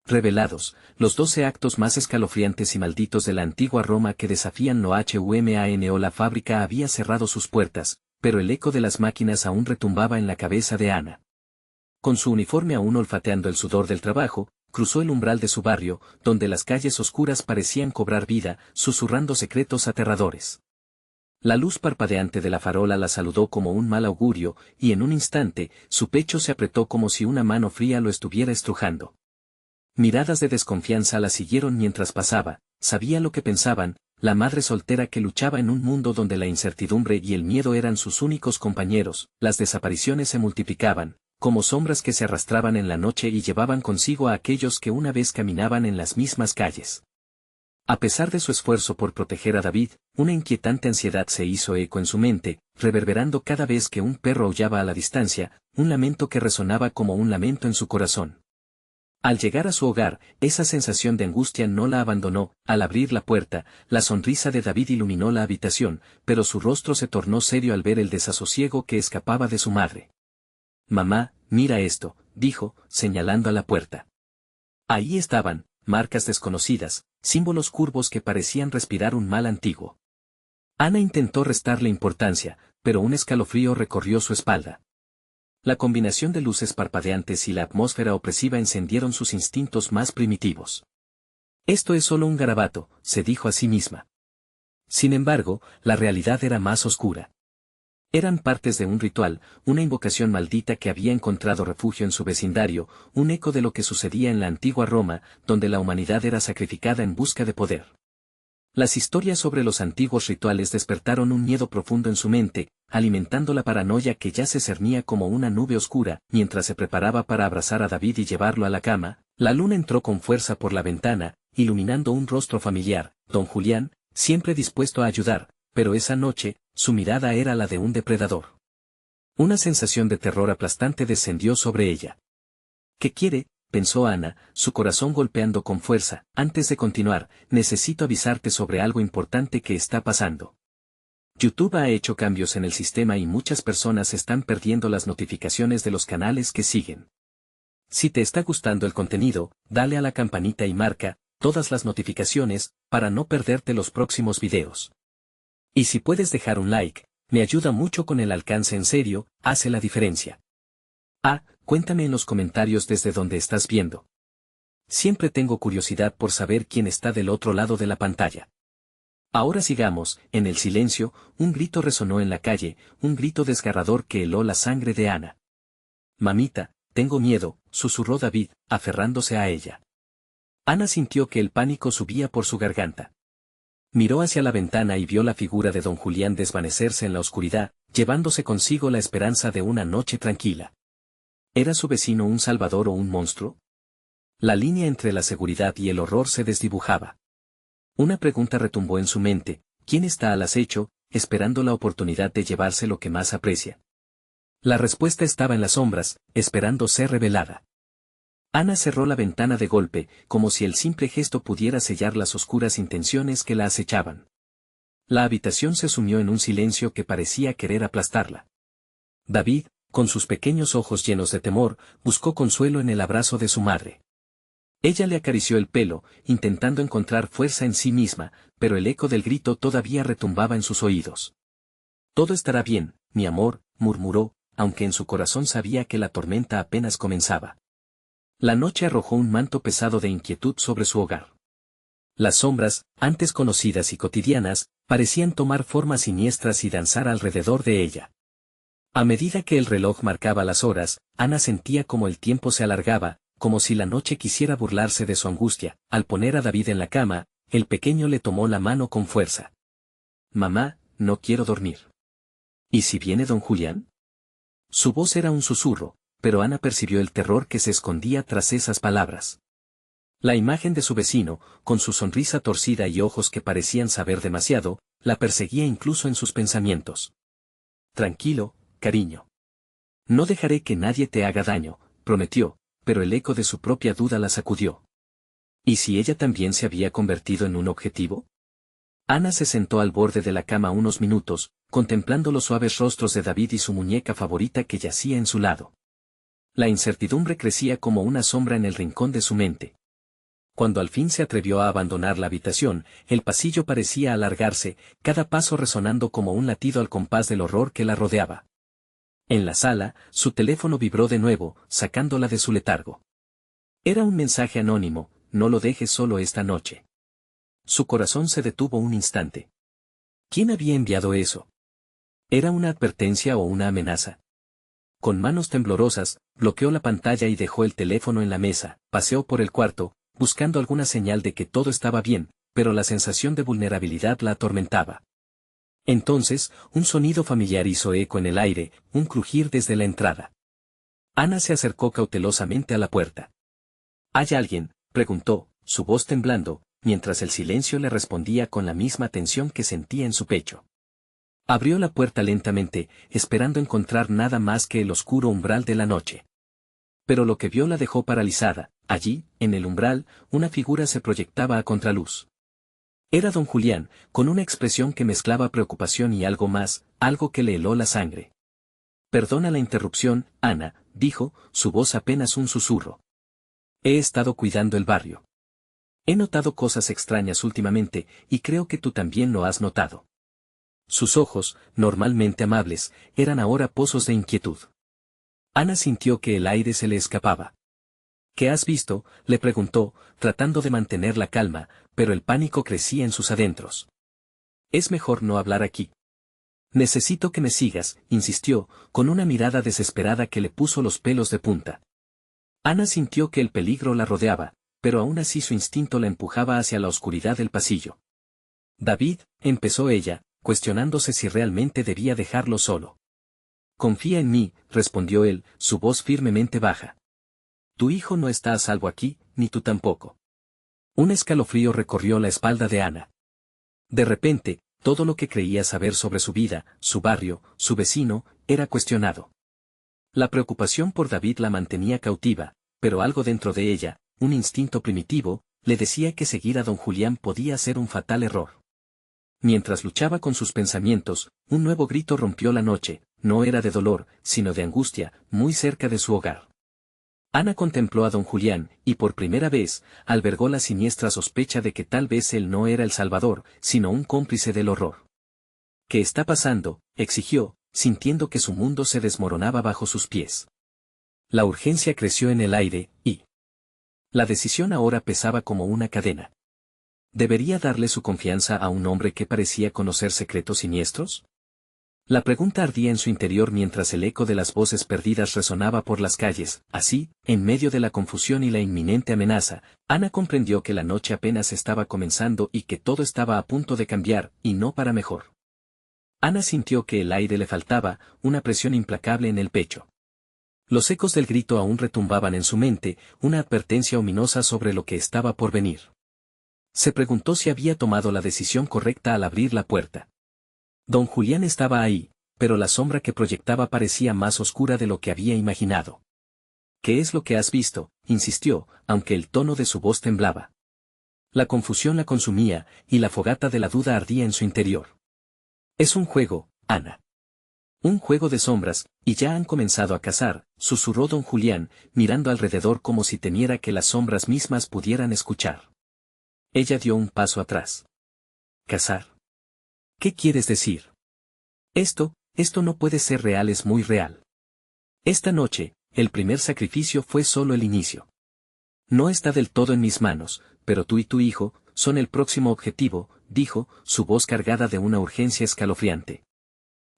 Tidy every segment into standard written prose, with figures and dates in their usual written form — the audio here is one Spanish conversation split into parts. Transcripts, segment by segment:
revelados, los 12 actos más escalofriantes y malditos de la antigua Roma que desafían lo humano. La fábrica había cerrado sus puertas, pero el eco de las máquinas aún retumbaba en la cabeza de Ana. Con su uniforme aún olfateando el sudor del trabajo, cruzó el umbral de su barrio, donde las calles oscuras parecían cobrar vida, susurrando secretos aterradores. La luz parpadeante de la farola la saludó como un mal augurio, y en un instante, su pecho se apretó como si una mano fría lo estuviera estrujando. Miradas de desconfianza la siguieron mientras pasaba, sabía lo que pensaban, la madre soltera que luchaba en un mundo donde la incertidumbre y el miedo eran sus únicos compañeros, las desapariciones se multiplicaban, como sombras que se arrastraban en la noche y llevaban consigo a aquellos que una vez caminaban en las mismas calles. A pesar de su esfuerzo por proteger a David, una inquietante ansiedad se hizo eco en su mente, reverberando cada vez que un perro aullaba a la distancia, un lamento que resonaba como un lamento en su corazón. Al llegar a su hogar, esa sensación de angustia no la abandonó. Al abrir la puerta, la sonrisa de David iluminó la habitación, pero su rostro se tornó serio al ver el desasosiego que escapaba de su madre. «Mamá, mira esto», dijo, señalando a la puerta. Ahí estaban, marcas desconocidas, símbolos curvos que parecían respirar un mal antiguo. Ana intentó restarle importancia, pero un escalofrío recorrió su espalda. La combinación de luces parpadeantes y la atmósfera opresiva encendieron sus instintos más primitivos. «Esto es solo un garabato», se dijo a sí misma. Sin embargo, la realidad era más oscura. Eran partes de un ritual, una invocación maldita que había encontrado refugio en su vecindario, un eco de lo que sucedía en la antigua Roma, donde la humanidad era sacrificada en busca de poder. Las historias sobre los antiguos rituales despertaron un miedo profundo en su mente, alimentando la paranoia que ya se cernía como una nube oscura. Mientras se preparaba para abrazar a David y llevarlo a la cama, la luna entró con fuerza por la ventana, iluminando un rostro familiar, don Julián, siempre dispuesto a ayudar, pero esa noche, su mirada era la de un depredador. Una sensación de terror aplastante descendió sobre ella. «¿Qué quiere?», pensó Ana, su corazón golpeando con fuerza. «Antes de continuar, necesito avisarte sobre algo importante que está pasando. YouTube ha hecho cambios en el sistema y muchas personas están perdiendo las notificaciones de los canales que siguen. Si te está gustando el contenido, dale a la campanita y marca todas las notificaciones para no perderte los próximos videos. Y si puedes dejar un like, me ayuda mucho con el alcance, en serio, hace la diferencia. Cuéntame en los comentarios desde donde estás viendo. Siempre tengo curiosidad por saber quién está del otro lado de la pantalla. Ahora sigamos. En el silencio, un grito resonó en la calle, un grito desgarrador que heló la sangre de Ana. «Mamita, tengo miedo», susurró David, aferrándose a ella. Ana sintió que el pánico subía por su garganta. Miró hacia la ventana y vio la figura de don Julián desvanecerse en la oscuridad, llevándose consigo la esperanza de una noche tranquila. ¿Era su vecino un salvador o un monstruo? La línea entre la seguridad y el horror se desdibujaba. Una pregunta retumbó en su mente: ¿quién está al acecho, esperando la oportunidad de llevarse lo que más aprecia? La respuesta estaba en las sombras, esperando ser revelada. Ana cerró la ventana de golpe, como si el simple gesto pudiera sellar las oscuras intenciones que la acechaban. La habitación se sumió en un silencio que parecía querer aplastarla. David, con sus pequeños ojos llenos de temor, buscó consuelo en el abrazo de su madre. Ella le acarició el pelo, intentando encontrar fuerza en sí misma, pero el eco del grito todavía retumbaba en sus oídos. «Todo estará bien, mi amor», murmuró, aunque en su corazón sabía que la tormenta apenas comenzaba. La noche arrojó un manto pesado de inquietud sobre su hogar. Las sombras, antes conocidas y cotidianas, parecían tomar formas siniestras y danzar alrededor de ella. A medida que el reloj marcaba las horas, Ana sentía como el tiempo se alargaba, como si la noche quisiera burlarse de su angustia. Al poner a David en la cama, el pequeño le tomó la mano con fuerza. «Mamá, no quiero dormir». «¿Y si viene don Julián?». Su voz era un susurro, pero Ana percibió el terror que se escondía tras esas palabras. La imagen de su vecino, con su sonrisa torcida y ojos que parecían saber demasiado, la perseguía incluso en sus pensamientos. «Tranquilo, cariño. No dejaré que nadie te haga daño», prometió, pero el eco de su propia duda la sacudió. ¿Y si ella también se había convertido en un objetivo? Ana se sentó al borde de la cama unos minutos, contemplando los suaves rostros de David y su muñeca favorita que yacía en su lado. La incertidumbre crecía como una sombra en el rincón de su mente. Cuando al fin se atrevió a abandonar la habitación, el pasillo parecía alargarse, cada paso resonando como un latido al compás del horror que la rodeaba. En la sala, su teléfono vibró de nuevo, sacándola de su letargo. Era un mensaje anónimo: no lo dejes solo esta noche. Su corazón se detuvo un instante. ¿Quién había enviado eso? ¿Era una advertencia o una amenaza? Con manos temblorosas, bloqueó la pantalla y dejó el teléfono en la mesa, paseó por el cuarto, buscando alguna señal de que todo estaba bien, pero la sensación de vulnerabilidad la atormentaba. Entonces, un sonido familiar hizo eco en el aire, un crujir desde la entrada. Ana se acercó cautelosamente a la puerta. ¿Hay alguien?, preguntó, su voz temblando, mientras el silencio le respondía con la misma tensión que sentía en su pecho. Abrió la puerta lentamente, esperando encontrar nada más que el oscuro umbral de la noche. Pero lo que vio la dejó paralizada. Allí, en el umbral, una figura se proyectaba a contraluz. Era don Julián, con una expresión que mezclaba preocupación y algo más, algo que le heló la sangre. «Perdona la interrupción, Ana», dijo, su voz apenas un susurro. «He estado cuidando el barrio. He notado cosas extrañas últimamente, y creo que tú también lo has notado». Sus ojos, normalmente amables, eran ahora pozos de inquietud. Ana sintió que el aire se le escapaba. «¿Qué has visto?», le preguntó, tratando de mantener la calma, pero el pánico crecía en sus adentros. «Es mejor no hablar aquí». «Necesito que me sigas», insistió, con una mirada desesperada que le puso los pelos de punta. Ana sintió que el peligro la rodeaba, pero aún así su instinto la empujaba hacia la oscuridad del pasillo. «David», empezó ella, cuestionándose si realmente debía dejarlo solo. «Confía en mí», respondió él, su voz firmemente baja. «Tu hijo no está a salvo aquí, ni tú tampoco». Un escalofrío recorrió la espalda de Ana. De repente, todo lo que creía saber sobre su vida, su barrio, su vecino, era cuestionado. La preocupación por David la mantenía cautiva, pero algo dentro de ella, un instinto primitivo, le decía que seguir a don Julián podía ser un fatal error. Mientras luchaba con sus pensamientos, un nuevo grito rompió la noche, no era de dolor, sino de angustia, muy cerca de su hogar. Ana contempló a don Julián, y por primera vez, albergó la siniestra sospecha de que tal vez él no era el salvador, sino un cómplice del horror. «¿Qué está pasando?», exigió, sintiendo que su mundo se desmoronaba bajo sus pies. La urgencia creció en el aire, y la decisión ahora pesaba como una cadena. ¿Debería darle su confianza a un hombre que parecía conocer secretos siniestros? La pregunta ardía en su interior mientras el eco de las voces perdidas resonaba por las calles. Así, en medio de la confusión y la inminente amenaza, Ana comprendió que la noche apenas estaba comenzando y que todo estaba a punto de cambiar, y no para mejor. Ana sintió que el aire le faltaba, una presión implacable en el pecho. Los ecos del grito aún retumbaban en su mente, una advertencia ominosa sobre lo que estaba por venir. Se preguntó si había tomado la decisión correcta al abrir la puerta. Don Julián estaba ahí, pero la sombra que proyectaba parecía más oscura de lo que había imaginado. «¿Qué es lo que has visto?», insistió, aunque el tono de su voz temblaba. La confusión la consumía, y la fogata de la duda ardía en su interior. «Es un juego, Ana. Un juego de sombras, y ya han comenzado a cazar», susurró don Julián, mirando alrededor como si temiera que las sombras mismas pudieran escuchar. Ella dio un paso atrás. «¿Cazar? ¿Qué quieres decir?» Esto no puede ser real, es muy real. Esta noche, el primer sacrificio fue solo el inicio. No está del todo en mis manos, pero tú y tu hijo son el próximo objetivo», dijo, su voz cargada de una urgencia escalofriante.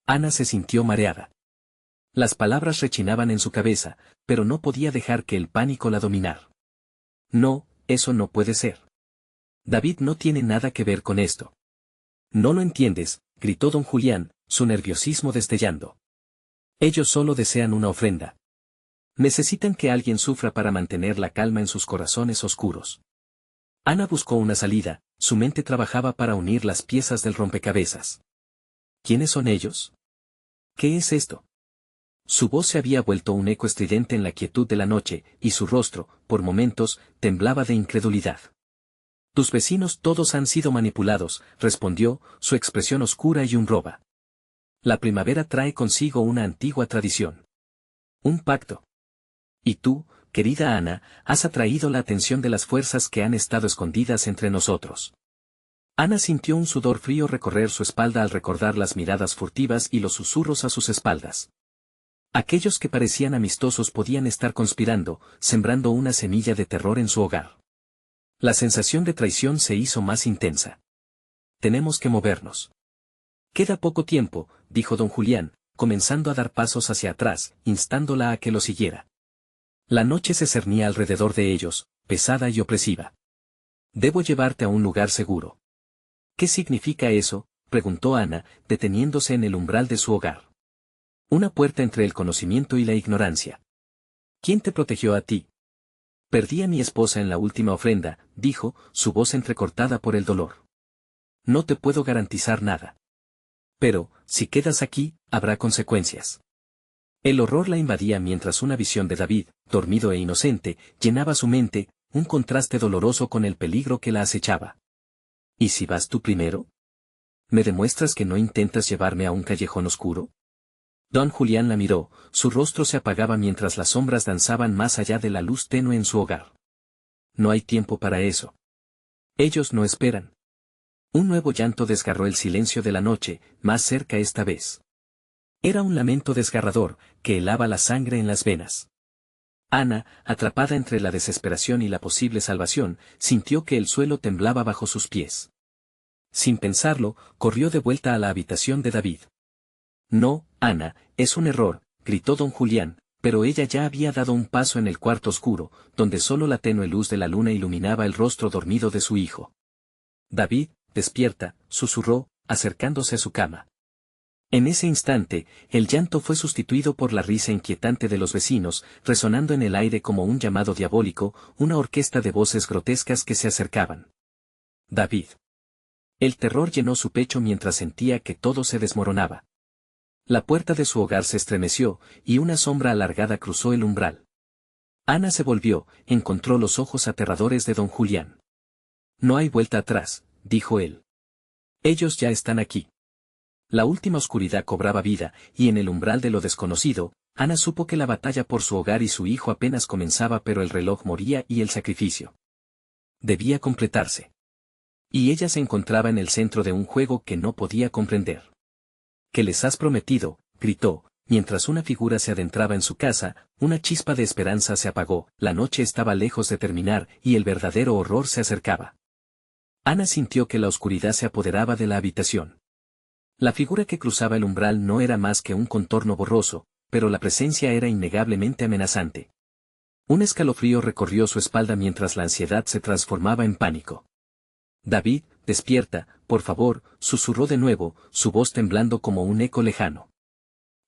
Ana se sintió mareada. Las palabras rechinaban en su cabeza, pero no podía dejar que el pánico la dominara. «No, eso no puede ser. David no tiene nada que ver con esto». «No lo entiendes», gritó don Julián, su nerviosismo destellando. «Ellos solo desean una ofrenda. Necesitan que alguien sufra para mantener la calma en sus corazones oscuros». Ana buscó una salida, su mente trabajaba para unir las piezas del rompecabezas. ¿Quiénes son ellos? ¿Qué es esto? Su voz se había vuelto un eco estridente en la quietud de la noche, y su rostro, por momentos, temblaba de incredulidad. «Tus vecinos todos han sido manipulados», respondió, su expresión oscura y roba. «La primavera trae consigo una antigua tradición. Un pacto. Y tú, querida Ana, has atraído la atención de las fuerzas que han estado escondidas entre nosotros. Ana sintió un sudor frío recorrer su espalda al recordar las miradas furtivas y los susurros a sus espaldas. Aquellos que parecían amistosos podían estar conspirando, sembrando una semilla de terror en su hogar. La sensación de traición se hizo más intensa. Tenemos que movernos. Queda poco tiempo, dijo don Julián, comenzando a dar pasos hacia atrás, instándola a que lo siguiera. La noche se cernía alrededor de ellos, pesada y opresiva. Debo llevarte a un lugar seguro. ¿Qué significa eso?, preguntó Ana, deteniéndose en el umbral de su hogar. Una puerta entre el conocimiento y la ignorancia. ¿Quién te protegió a ti? Perdí a mi esposa en la última ofrenda, dijo, su voz entrecortada por el dolor. No te puedo garantizar nada. Pero, si quedas aquí, habrá consecuencias. El horror la invadía mientras una visión de David, dormido e inocente, llenaba su mente, un contraste doloroso con el peligro que la acechaba. ¿Y si vas tú primero? ¿Me demuestras que no intentas llevarme a un callejón oscuro? Don Julián la miró, su rostro se apagaba mientras las sombras danzaban más allá de la luz tenue en su hogar. No hay tiempo para eso. Ellos no esperan. Un nuevo llanto desgarró el silencio de la noche, más cerca esta vez. Era un lamento desgarrador, que helaba la sangre en las venas. Ana, atrapada entre la desesperación y la posible salvación, sintió que el suelo temblaba bajo sus pies. Sin pensarlo, corrió de vuelta a la habitación de David. No, Ana, es un error, gritó don Julián, pero ella ya había dado un paso en el cuarto oscuro, donde solo la tenue luz de la luna iluminaba el rostro dormido de su hijo. David, despierta, susurró, acercándose a su cama. En ese instante, el llanto fue sustituido por la risa inquietante de los vecinos, resonando en el aire como un llamado diabólico, una orquesta de voces grotescas que se acercaban. David. El terror llenó su pecho mientras sentía que todo se desmoronaba. La puerta de su hogar se estremeció, y una sombra alargada cruzó el umbral. Ana se volvió, encontró los ojos aterradores de don Julián. No hay vuelta atrás, dijo él. Ellos ya están aquí. La última oscuridad cobraba vida, y en el umbral de lo desconocido, Ana supo que la batalla por su hogar y su hijo apenas comenzaba, pero el reloj moría y el sacrificio debía completarse. Y ella se encontraba en el centro de un juego que no podía comprender. ¿Qué les has prometido?, gritó, mientras una figura se adentraba en su casa, una chispa de esperanza se apagó, la noche estaba lejos de terminar y el verdadero horror se acercaba. Ana sintió que la oscuridad se apoderaba de la habitación. La figura que cruzaba el umbral no era más que un contorno borroso, pero la presencia era innegablemente amenazante. Un escalofrío recorrió su espalda mientras la ansiedad se transformaba en pánico. David, despierta, por favor, susurró de nuevo, su voz temblando como un eco lejano.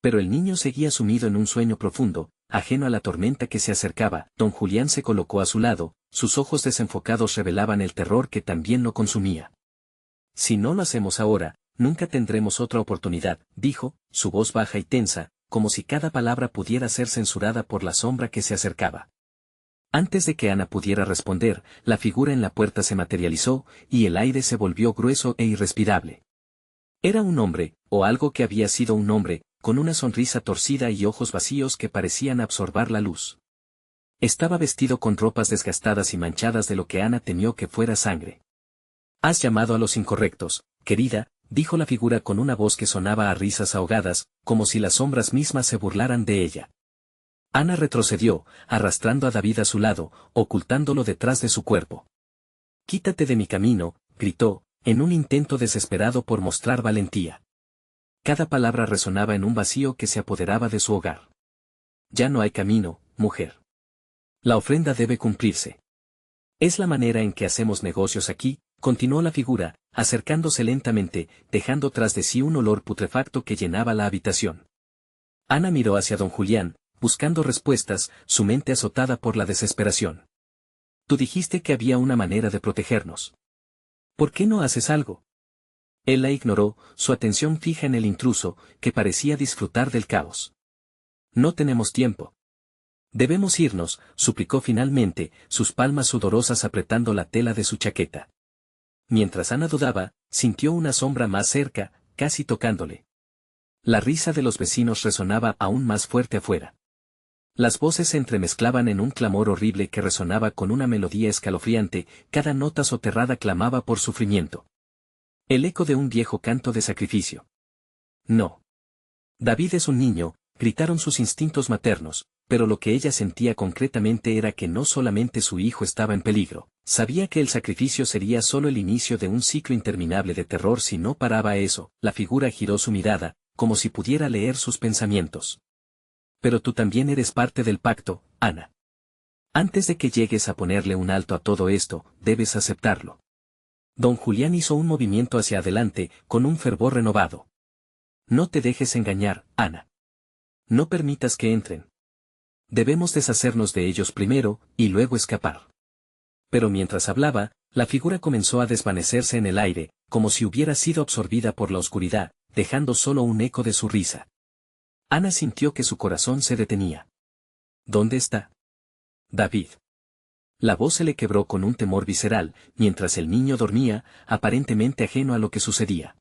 Pero el niño seguía sumido en un sueño profundo, ajeno a la tormenta que se acercaba. Don Julián se colocó a su lado, sus ojos desenfocados revelaban el terror que también lo consumía. Si no lo hacemos ahora, nunca tendremos otra oportunidad, dijo, su voz baja y tensa, como si cada palabra pudiera ser censurada por la sombra que se acercaba. Antes de que Ana pudiera responder, la figura en la puerta se materializó, y el aire se volvió grueso e irrespirable. Era un hombre, o algo que había sido un hombre, con una sonrisa torcida y ojos vacíos que parecían absorber la luz. Estaba vestido con ropas desgastadas y manchadas de lo que Ana temió que fuera sangre. «Has llamado a los incorrectos, querida», dijo la figura con una voz que sonaba a risas ahogadas, como si las sombras mismas se burlaran de ella. Ana retrocedió, arrastrando a David a su lado, ocultándolo detrás de su cuerpo. «Quítate de mi camino», gritó, en un intento desesperado por mostrar valentía. Cada palabra resonaba en un vacío que se apoderaba de su hogar. «Ya no hay camino, mujer. La ofrenda debe cumplirse. Es la manera en que hacemos negocios aquí», continuó la figura, acercándose lentamente, dejando tras de sí un olor putrefacto que llenaba la habitación. Ana miró hacia don Julián, buscando respuestas, su mente azotada por la desesperación. «Tú dijiste que había una manera de protegernos. ¿Por qué no haces algo?». Él la ignoró, su atención fija en el intruso, que parecía disfrutar del caos. «No tenemos tiempo. Debemos irnos», suplicó finalmente, sus palmas sudorosas apretando la tela de su chaqueta. Mientras Ana dudaba, sintió una sombra más cerca, casi tocándole. La risa de los vecinos resonaba aún más fuerte afuera. Las voces se entremezclaban en un clamor horrible que resonaba con una melodía escalofriante, cada nota soterrada clamaba por sufrimiento. El eco de un viejo canto de sacrificio. No. David es un niño, gritaron sus instintos maternos, pero lo que ella sentía concretamente era que no solamente su hijo estaba en peligro, sabía que el sacrificio sería solo el inicio de un ciclo interminable de terror si no paraba eso. La figura giró su mirada, como si pudiera leer sus pensamientos. Pero tú también eres parte del pacto, Ana. Antes de que llegues a ponerle un alto a todo esto, debes aceptarlo. Don Julián hizo un movimiento hacia adelante, con un fervor renovado. No te dejes engañar, Ana. No permitas que entren. Debemos deshacernos de ellos primero, y luego escapar. Pero mientras hablaba, la figura comenzó a desvanecerse en el aire, como si hubiera sido absorbida por la oscuridad, dejando solo un eco de su risa. Ana sintió que su corazón se detenía. ¿Dónde está David? La voz se le quebró con un temor visceral, mientras el niño dormía, aparentemente ajeno a lo que sucedía.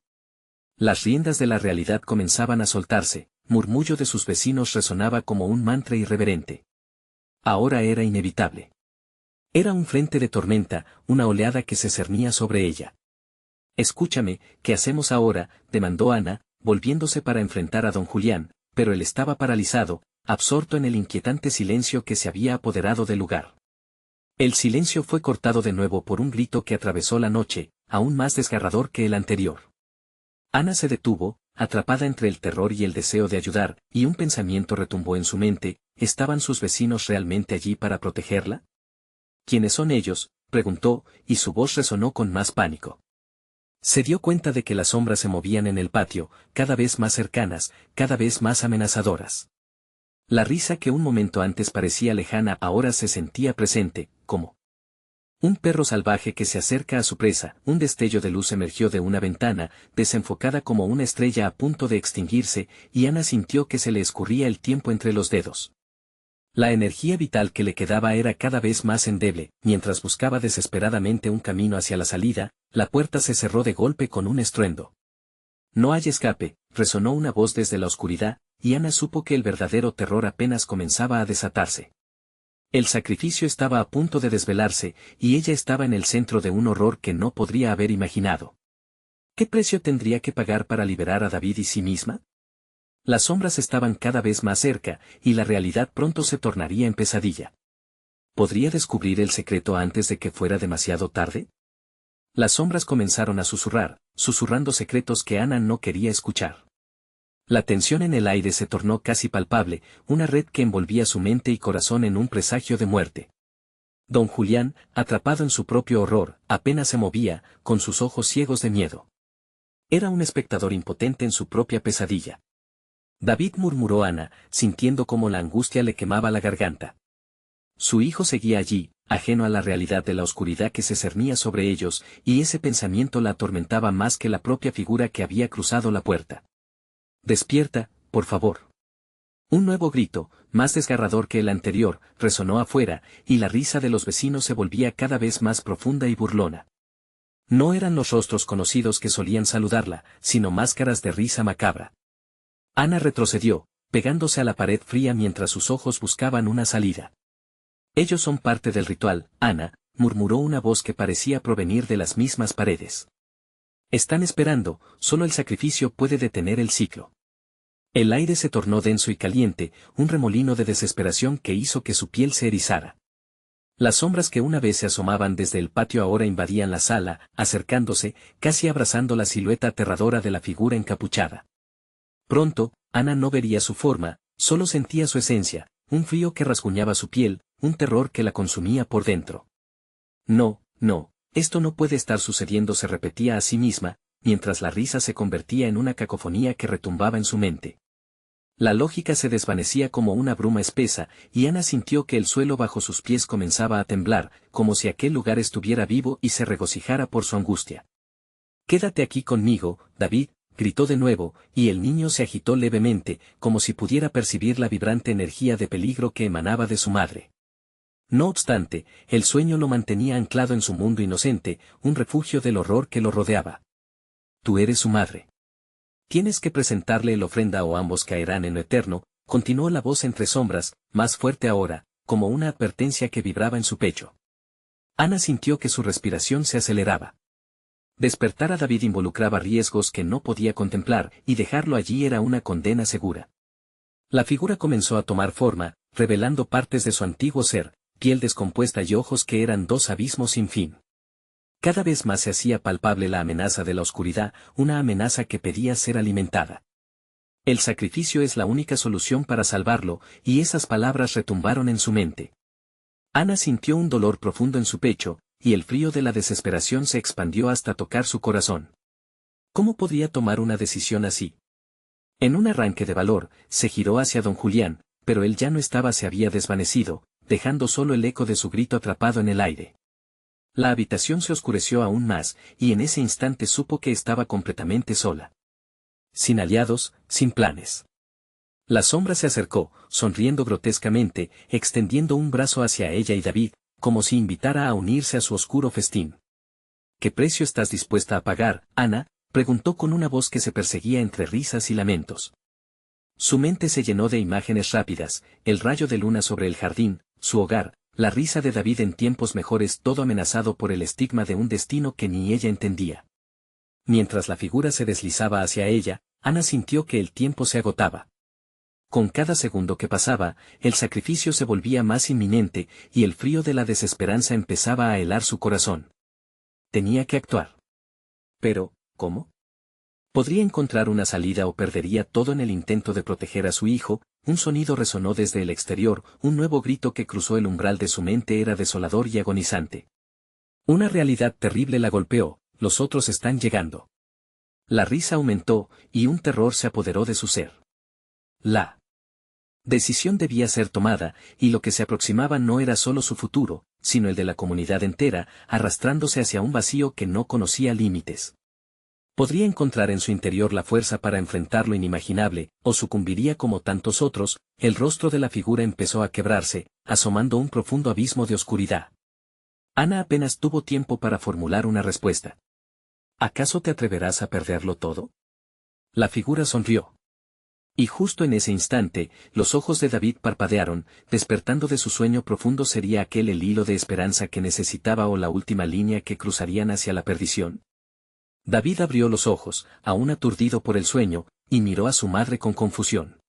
Las riendas de la realidad comenzaban a soltarse, murmullo de sus vecinos resonaba como un mantra irreverente. Ahora era inevitable. Era un frente de tormenta, una oleada que se cernía sobre ella. Escúchame, ¿qué hacemos ahora?, demandó Ana, volviéndose para enfrentar a don Julián, pero él estaba paralizado, absorto en el inquietante silencio que se había apoderado del lugar. El silencio fue cortado de nuevo por un grito que atravesó la noche, aún más desgarrador que el anterior. Ana se detuvo, atrapada entre el terror y el deseo de ayudar, y un pensamiento retumbó en su mente, ¿estaban sus vecinos realmente allí para protegerla? ¿Quiénes son ellos?, preguntó, y su voz resonó con más pánico. Se dio cuenta de que las sombras se movían en el patio, cada vez más cercanas, cada vez más amenazadoras. La risa que un momento antes parecía lejana ahora se sentía presente, como un perro salvaje que se acerca a su presa. Un destello de luz emergió de una ventana, desenfocada como una estrella a punto de extinguirse, y Ana sintió que se le escurría el tiempo entre los dedos. La energía vital que le quedaba era cada vez más endeble. Mientras buscaba desesperadamente un camino hacia la salida, la puerta se cerró de golpe con un estruendo. No hay escape, resonó una voz desde la oscuridad, y Ana supo que el verdadero terror apenas comenzaba a desatarse. El sacrificio estaba a punto de desvelarse, y ella estaba en el centro de un horror que no podría haber imaginado. ¿Qué precio tendría que pagar para liberar a David y sí misma? Las sombras estaban cada vez más cerca, y la realidad pronto se tornaría en pesadilla. ¿Podría descubrir el secreto antes de que fuera demasiado tarde? Las sombras comenzaron a susurrar, susurrando secretos que Ana no quería escuchar. La tensión en el aire se tornó casi palpable, una red que envolvía su mente y corazón en un presagio de muerte. Don Julián, atrapado en su propio horror, apenas se movía, con sus ojos ciegos de miedo. Era un espectador impotente en su propia pesadilla. David, murmuró Ana, sintiendo cómo la angustia le quemaba la garganta. Su hijo seguía allí, ajeno a la realidad de la oscuridad que se cernía sobre ellos, y ese pensamiento la atormentaba más que la propia figura que había cruzado la puerta. Despierta, por favor. Un nuevo grito, más desgarrador que el anterior, resonó afuera, y la risa de los vecinos se volvía cada vez más profunda y burlona. No eran los rostros conocidos que solían saludarla, sino máscaras de risa macabra. Ana retrocedió, pegándose a la pared fría mientras sus ojos buscaban una salida. Ellos son parte del ritual, Ana, murmuró una voz que parecía provenir de las mismas paredes. Están esperando, solo el sacrificio puede detener el ciclo. El aire se tornó denso y caliente, un remolino de desesperación que hizo que su piel se erizara. Las sombras que una vez se asomaban desde el patio ahora invadían la sala, acercándose, casi abrazando la silueta aterradora de la figura encapuchada. Pronto, Ana no vería su forma, solo sentía su esencia, un frío que rasguñaba su piel, un terror que la consumía por dentro. No, no, esto no puede estar sucediendo, se repetía a sí misma, mientras la risa se convertía en una cacofonía que retumbaba en su mente. La lógica se desvanecía como una bruma espesa, y Ana sintió que el suelo bajo sus pies comenzaba a temblar, como si aquel lugar estuviera vivo y se regocijara por su angustia. «Quédate aquí conmigo, David», gritó de nuevo, y el niño se agitó levemente, como si pudiera percibir la vibrante energía de peligro que emanaba de su madre. No obstante, el sueño lo mantenía anclado en su mundo inocente, un refugio del horror que lo rodeaba. «Tú eres su madre. Tienes que presentarle la ofrenda o ambos caerán en lo eterno», Continuó la voz entre sombras, más fuerte ahora, como una advertencia que vibraba en su pecho. Ana sintió que su respiración se aceleraba. Despertar a David involucraba riesgos que no podía contemplar, y dejarlo allí era una condena segura. La figura comenzó a tomar forma, revelando partes de su antiguo ser, piel descompuesta y ojos que eran dos abismos sin fin. Cada vez más se hacía palpable la amenaza de la oscuridad, una amenaza que pedía ser alimentada. El sacrificio es la única solución para salvarlo, y esas palabras retumbaron en su mente. Ana sintió un dolor profundo en su pecho, y el frío de la desesperación se expandió hasta tocar su corazón. ¿Cómo podría tomar una decisión así? En un arranque de valor, se giró hacia don Julián, pero él ya no estaba, se había desvanecido, dejando solo el eco de su grito atrapado en el aire. La habitación se oscureció aún más, y en ese instante supo que estaba completamente sola. Sin aliados, sin planes. La sombra se acercó, sonriendo grotescamente, extendiendo un brazo hacia ella y David, como si invitara a unirse a su oscuro festín. ¿Qué precio estás dispuesta a pagar, Ana?, preguntó con una voz que se perseguía entre risas y lamentos. Su mente se llenó de imágenes rápidas, el rayo de luna sobre el jardín, su hogar, la risa de David en tiempos mejores, todo amenazado por el estigma de un destino que ni ella entendía. Mientras la figura se deslizaba hacia ella, Ana sintió que el tiempo se agotaba. Con cada segundo que pasaba, el sacrificio se volvía más inminente, y el frío de la desesperanza empezaba a helar su corazón. Tenía que actuar. Pero, ¿cómo? ¿Podría encontrar una salida o perdería todo en el intento de proteger a su hijo? Un sonido resonó desde el exterior, un nuevo grito que cruzó el umbral de su mente era desolador y agonizante. Una realidad terrible la golpeó, los otros están llegando. La risa aumentó, y un terror se apoderó de su ser. La decisión debía ser tomada, y lo que se aproximaba no era solo su futuro, sino el de la comunidad entera, arrastrándose hacia un vacío que no conocía límites. Podría encontrar en su interior la fuerza para enfrentar lo inimaginable, o sucumbiría como tantos otros. El rostro de la figura empezó a quebrarse, asomando un profundo abismo de oscuridad. Ana apenas tuvo tiempo para formular una respuesta. ¿Acaso te atreverás a perderlo todo? La figura sonrió. Y justo en ese instante, los ojos de David parpadearon, despertando de su sueño profundo. ¿Sería aquel el hilo de esperanza que necesitaba o la última línea que cruzarían hacia la perdición? David abrió los ojos, aún aturdido por el sueño, y miró a su madre con confusión.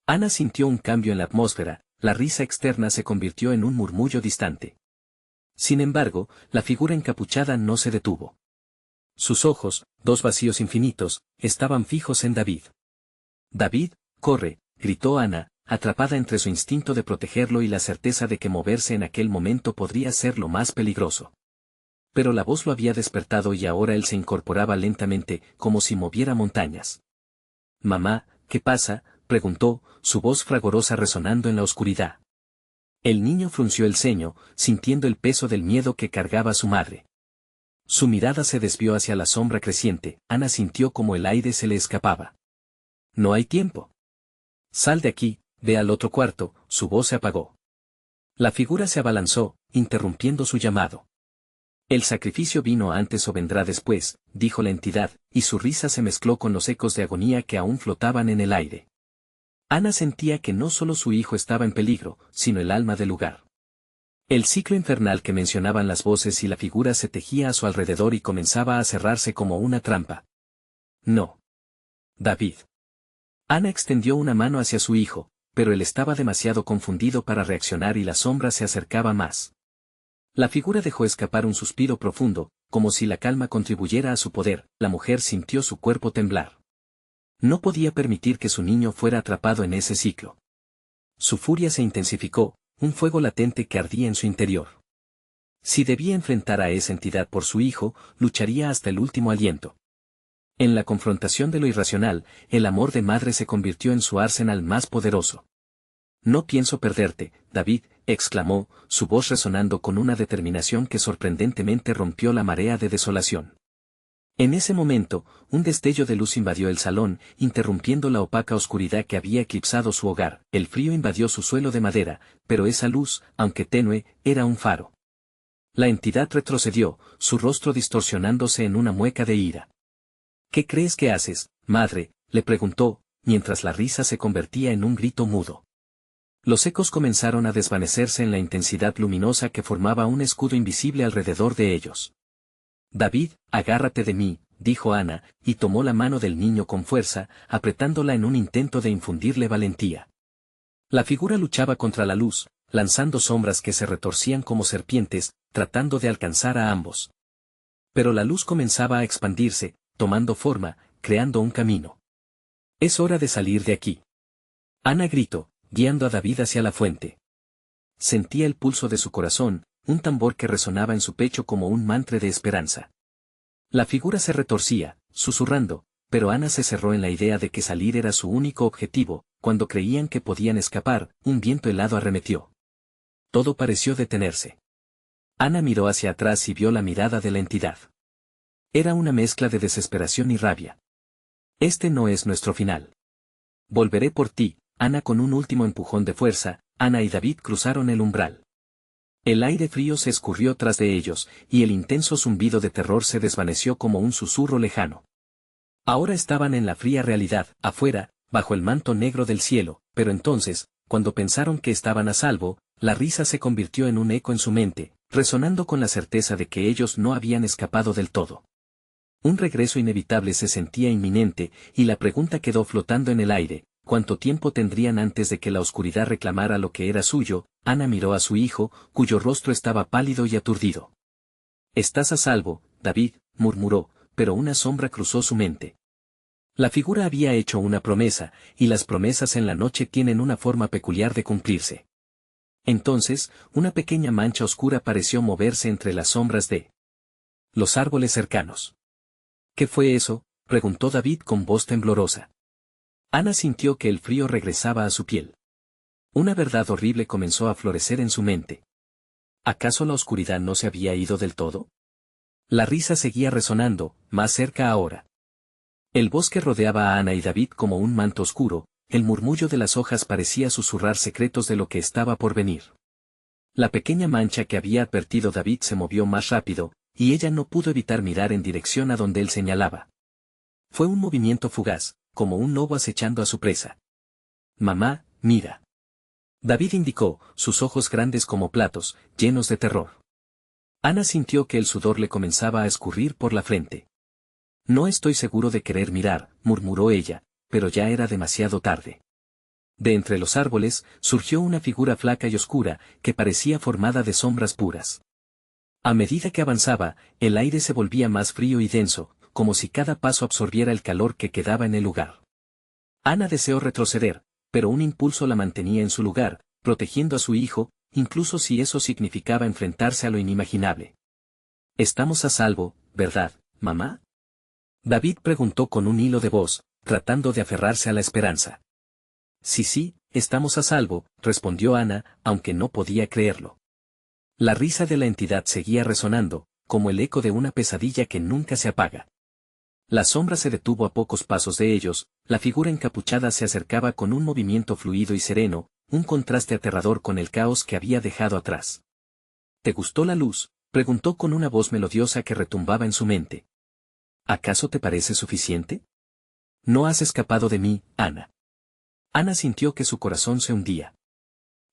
Ana sintió un cambio en la atmósfera, la risa externa se convirtió en un murmullo distante. Sin embargo, la figura encapuchada no se detuvo. Sus ojos, dos vacíos infinitos, estaban fijos en David. «David, corre», gritó Ana, atrapada entre su instinto de protegerlo y la certeza de que moverse en aquel momento podría ser lo más peligroso. Pero la voz lo había despertado y ahora él se incorporaba lentamente, como si moviera montañas. «Mamá, ¿qué pasa?», preguntó, su voz fragorosa resonando en la oscuridad. El niño frunció el ceño, sintiendo el peso del miedo que cargaba su madre. Su mirada se desvió hacia la sombra creciente. Ana sintió como el aire se le escapaba. «No hay tiempo. Sal de aquí, ve al otro cuarto», su voz se apagó. La figura se abalanzó, interrumpiendo su llamado. «El sacrificio vino antes o vendrá después», dijo la entidad, y su risa se mezcló con los ecos de agonía que aún flotaban en el aire. Ana sentía que no solo su hijo estaba en peligro, sino el alma del lugar. El ciclo infernal que mencionaban las voces y la figura se tejía a su alrededor y comenzaba a cerrarse como una trampa. «No. David». Ana extendió una mano hacia su hijo, pero él estaba demasiado confundido para reaccionar y la sombra se acercaba más. La figura dejó escapar un suspiro profundo, como si la calma contribuyera a su poder. La mujer sintió su cuerpo temblar. No podía permitir que su niño fuera atrapado en ese ciclo. Su furia se intensificó, un fuego latente que ardía en su interior. Si debía enfrentar a esa entidad por su hijo, lucharía hasta el último aliento. En la confrontación de lo irracional, el amor de madre se convirtió en su arsenal más poderoso. «No pienso perderte, David», exclamó, su voz resonando con una determinación que sorprendentemente rompió la marea de desolación. En ese momento, un destello de luz invadió el salón, interrumpiendo la opaca oscuridad que había eclipsado su hogar. El frío invadió su suelo de madera, pero esa luz, aunque tenue, era un faro. La entidad retrocedió, su rostro distorsionándose en una mueca de ira. «¿Qué crees que haces, madre?», le preguntó, mientras la risa se convertía en un grito mudo. Los ecos comenzaron a desvanecerse en la intensidad luminosa que formaba un escudo invisible alrededor de ellos. David, agárrate de mí, dijo Ana, y tomó la mano del niño con fuerza, apretándola en un intento de infundirle valentía. La figura luchaba contra la luz, lanzando sombras que se retorcían como serpientes, tratando de alcanzar a ambos. Pero la luz comenzaba a expandirse, tomando forma, creando un camino. Es hora de salir de aquí. Ana gritó, guiando a David hacia la fuente. Sentía el pulso de su corazón, un tambor que resonaba en su pecho como un mantra de esperanza. La figura se retorcía, susurrando, pero Ana se cerró en la idea de que salir era su único objetivo. Cuando creían que podían escapar, un viento helado arremetió. Todo pareció detenerse. Ana miró hacia atrás y vio la mirada de la entidad. Era una mezcla de desesperación y rabia. Este no es nuestro final. Volveré por ti, Ana. Con un último empujón de fuerza, Ana y David cruzaron el umbral. El aire frío se escurrió tras de ellos, y el intenso zumbido de terror se desvaneció como un susurro lejano. Ahora estaban en la fría realidad, afuera, bajo el manto negro del cielo, pero entonces, cuando pensaron que estaban a salvo, la risa se convirtió en un eco en su mente, resonando con la certeza de que ellos no habían escapado del todo. Un regreso inevitable se sentía inminente, y la pregunta quedó flotando en el aire: ¿cuánto tiempo tendrían antes de que la oscuridad reclamara lo que era suyo? Ana miró a su hijo, cuyo rostro estaba pálido y aturdido. «Estás a salvo, David», murmuró, pero una sombra cruzó su mente. La figura había hecho una promesa, y las promesas en la noche tienen una forma peculiar de cumplirse. Entonces, una pequeña mancha oscura pareció moverse entre las sombras de los árboles cercanos. «¿Qué fue eso?», preguntó David con voz temblorosa. Ana sintió que el frío regresaba a su piel. Una verdad horrible comenzó a florecer en su mente. ¿Acaso la oscuridad no se había ido del todo? La risa seguía resonando, más cerca ahora. El bosque rodeaba a Ana y David como un manto oscuro, el murmullo de las hojas parecía susurrar secretos de lo que estaba por venir. La pequeña mancha que había advertido David se movió más rápido, y ella no pudo evitar mirar en dirección a donde él señalaba. Fue un movimiento fugaz, como un lobo acechando a su presa. «Mamá, mira». David indicó, sus ojos grandes como platos, llenos de terror. Ana sintió que el sudor le comenzaba a escurrir por la frente. «No estoy seguro de querer mirar», murmuró ella, pero ya era demasiado tarde. De entre los árboles, surgió una figura flaca y oscura, que parecía formada de sombras puras. A medida que avanzaba, el aire se volvía más frío y denso, como si cada paso absorbiera el calor que quedaba en el lugar. Ana deseó retroceder, pero un impulso la mantenía en su lugar, protegiendo a su hijo, incluso si eso significaba enfrentarse a lo inimaginable. «Estamos a salvo, ¿verdad, mamá?», David preguntó con un hilo de voz, tratando de aferrarse a la esperanza. «Sí, estamos a salvo», respondió Ana, aunque no podía creerlo. La risa de la entidad seguía resonando, como el eco de una pesadilla que nunca se apaga. La sombra se detuvo a pocos pasos de ellos, la figura encapuchada se acercaba con un movimiento fluido y sereno, un contraste aterrador con el caos que había dejado atrás. «¿Te gustó la luz?», preguntó con una voz melodiosa que retumbaba en su mente. «¿Acaso te parece suficiente? No has escapado de mí, Ana». Ana sintió que su corazón se hundía.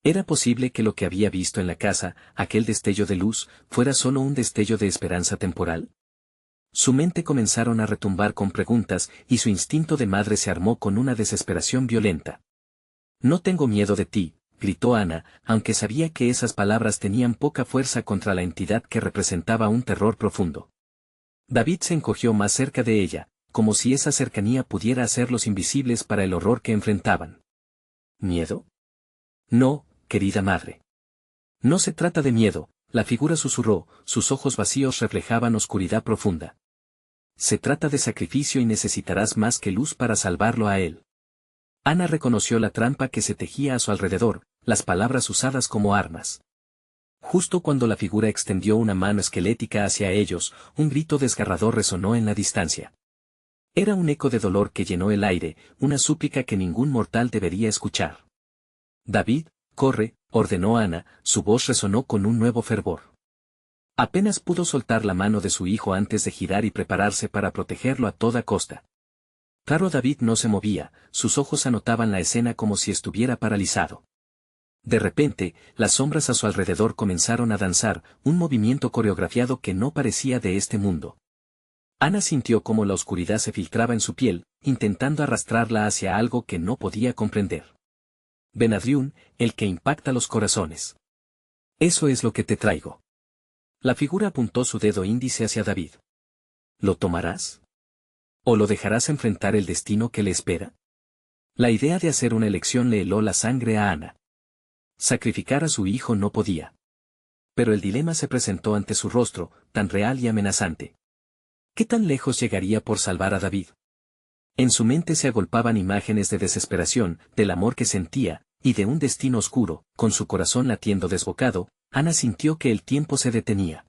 ¿Era posible que lo que había visto en la casa, aquel destello de luz, fuera solo un destello de esperanza temporal? Su mente comenzaron a retumbar con preguntas, y su instinto de madre se armó con una desesperación violenta. «No tengo miedo de ti», gritó Ana, aunque sabía que esas palabras tenían poca fuerza contra la entidad que representaba un terror profundo. David se encogió más cerca de ella, como si esa cercanía pudiera hacerlos invisibles para el horror que enfrentaban. «¿Miedo? No, querida madre. No se trata de miedo», la figura susurró, sus ojos vacíos reflejaban oscuridad profunda. «Se trata de sacrificio y necesitarás más que luz para salvarlo a él». Ana reconoció la trampa que se tejía a su alrededor, las palabras usadas como armas. Justo cuando la figura extendió una mano esquelética hacia ellos, un grito desgarrador resonó en la distancia. Era un eco de dolor que llenó el aire, una súplica que ningún mortal debería escuchar. «David, corre», ordenó Ana, su voz resonó con un nuevo fervor. Apenas pudo soltar la mano de su hijo antes de girar y prepararse para protegerlo a toda costa. Claro, David no se movía, sus ojos anotaban la escena como si estuviera paralizado. De repente, las sombras a su alrededor comenzaron a danzar, un movimiento coreografiado que no parecía de este mundo. Ana sintió cómo la oscuridad se filtraba en su piel, intentando arrastrarla hacia algo que no podía comprender. Benadryl, el que impacta los corazones. Eso es lo que te traigo. La figura apuntó su dedo índice hacia David. ¿Lo tomarás? ¿O lo dejarás enfrentar el destino que le espera? La idea de hacer una elección le heló la sangre a Ana. Sacrificar a su hijo no podía. Pero el dilema se presentó ante su rostro, tan real y amenazante. ¿Qué tan lejos llegaría por salvar a David? En su mente se agolpaban imágenes de desesperación, del amor que sentía, y de un destino oscuro. Con su corazón latiendo desbocado, Ana sintió que el tiempo se detenía.